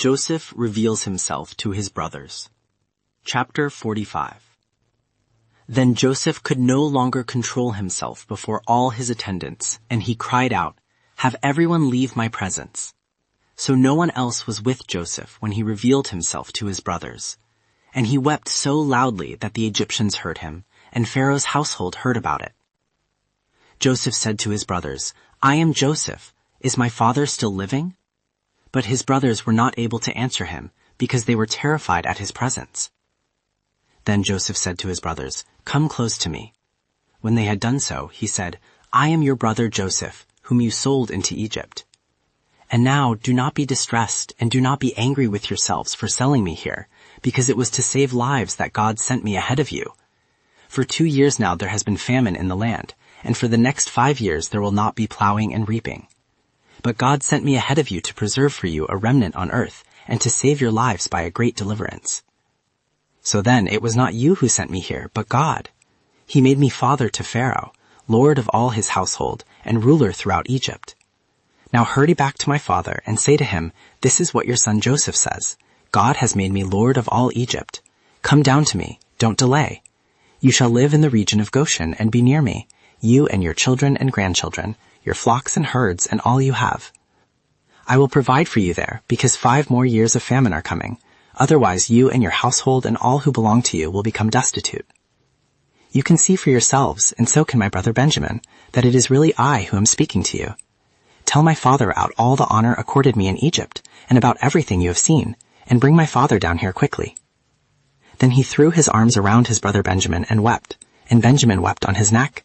Joseph reveals himself to his brothers. Chapter 45. Then Joseph could no longer control himself before all his attendants, and he cried out, "Have everyone leave my presence." So no one else was with Joseph when he revealed himself to his brothers. And he wept so loudly that the Egyptians heard him, and Pharaoh's household heard about it. Joseph said to his brothers, "I am Joseph. Is my father still living?" But his brothers were not able to answer him, because they were terrified at his presence. Then Joseph said to his brothers, "Come close to me." When they had done so, he said, "I am your brother Joseph, whom you sold into Egypt. And now do not be distressed and do not be angry with yourselves for selling me here, because it was to save lives that God sent me ahead of you. For 2 years now there has been famine in the land, and for the next 5 years there will not be plowing and reaping. But God sent me ahead of you to preserve for you a remnant on earth, and to save your lives by a great deliverance. So then it was not you who sent me here, but God. He made me father to Pharaoh, lord of all his household, and ruler throughout Egypt. Now hurry back to my father and say to him, 'This is what your son Joseph says. God has made me lord of all Egypt. Come down to me, don't delay. You shall live in the region of Goshen and be near me, you and your children and grandchildren, your flocks and herds and all you have. I will provide for you there, because 5 more years of famine are coming. Otherwise you and your household and all who belong to you will become destitute. You can see for yourselves, and so can my brother Benjamin, that it is really I who am speaking to you. Tell my father about all the honor accorded me in Egypt, and about everything you have seen, and bring my father down here quickly.' Then he threw his arms around his brother Benjamin and wept, and Benjamin wept on his neck.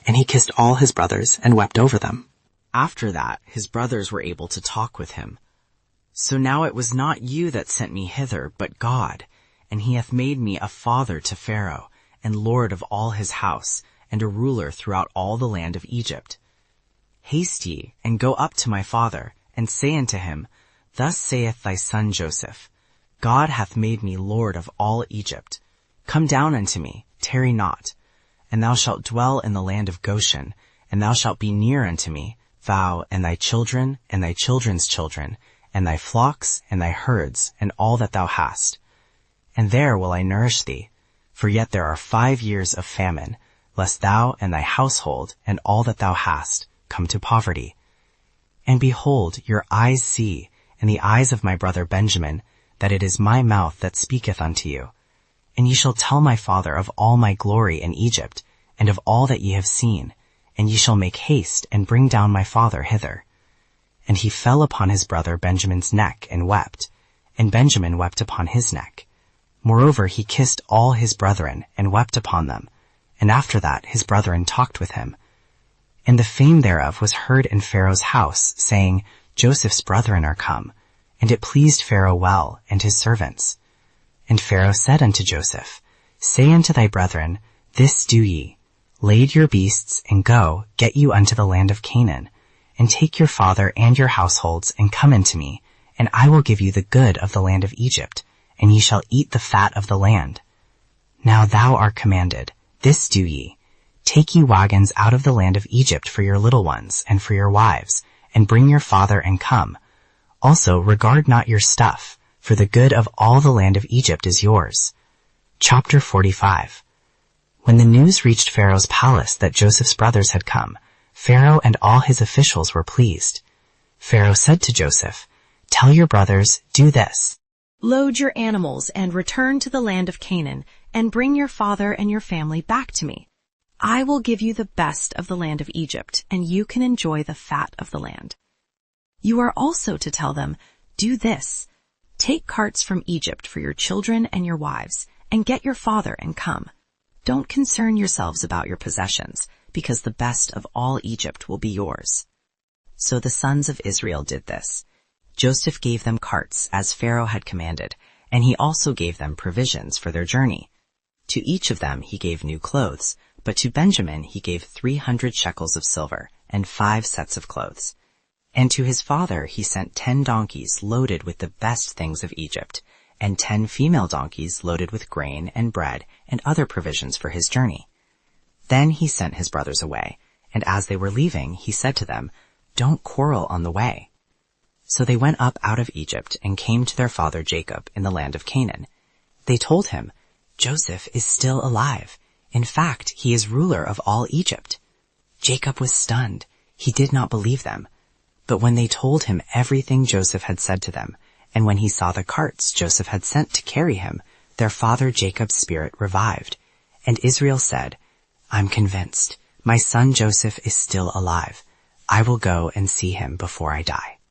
And he kissed all his brothers and wept over them. After that, his brothers were able to talk with him. 'So now it was not you that sent me hither, but God, and he hath made me a father to Pharaoh, and lord of all his house, and a ruler throughout all the land of Egypt. Haste ye, and go up to my father, and say unto him, Thus saith thy son Joseph, God hath made me lord of all Egypt. Come down unto me, tarry not. And thou shalt dwell in the land of Goshen, and thou shalt be near unto me, thou, and thy children, and thy children's children, and thy flocks, and thy herds, and all that thou hast. And there will I nourish thee, for yet there are 5 years of famine, lest thou and thy household, and all that thou hast, come to poverty. And behold, your eyes see, and the eyes of my brother Benjamin, that it is my mouth that speaketh unto you. And ye shall tell my father of all my glory in Egypt, and of all that ye have seen, and ye shall make haste and bring down my father hither. And he fell upon his brother Benjamin's neck and wept, and Benjamin wept upon his neck. Moreover he kissed all his brethren and wept upon them, and after that his brethren talked with him. And the fame thereof was heard in Pharaoh's house, saying, Joseph's brethren are come. And it pleased Pharaoh well, and his servants. And Pharaoh said unto Joseph, Say unto thy brethren, This do ye, lade your beasts, and go, get you unto the land of Canaan, and take your father and your households, and come unto me, and I will give you the good of the land of Egypt, and ye shall eat the fat of the land. Now thou art commanded, This do ye, take ye wagons out of the land of Egypt for your little ones, and for your wives, and bring your father and come. Also regard not your stuff, for the good of all the land of Egypt is yours. Chapter 45. When the news reached Pharaoh's palace that Joseph's brothers had come, Pharaoh and all his officials were pleased. Pharaoh said to Joseph, Tell your brothers, do this. Load your animals and return to the land of Canaan, and bring your father and your family back to me. I will give you the best of the land of Egypt, and you can enjoy the fat of the land. You are also to tell them, Do this. Take carts from Egypt for your children and your wives, and get your father and come. Don't concern yourselves about your possessions, because the best of all Egypt will be yours. So the sons of Israel did this. Joseph gave them carts, as Pharaoh had commanded, and he also gave them provisions for their journey. To each of them he gave new clothes, but to Benjamin he gave 300 shekels of silver and 5 sets of clothes. And to his father he sent 10 donkeys loaded with the best things of Egypt, and 10 female donkeys loaded with grain and bread and other provisions for his journey. Then he sent his brothers away, and as they were leaving, he said to them, Don't quarrel on the way. So they went up out of Egypt and came to their father Jacob in the land of Canaan. They told him, "Joseph is still alive. In fact, he is ruler of all Egypt." Jacob was stunned. He did not believe them. But when they told him everything Joseph had said to them, and when he saw the carts Joseph had sent to carry him, their father Jacob's spirit revived. And Israel said, "I'm convinced. My son Joseph is still alive. I will go and see him before I die."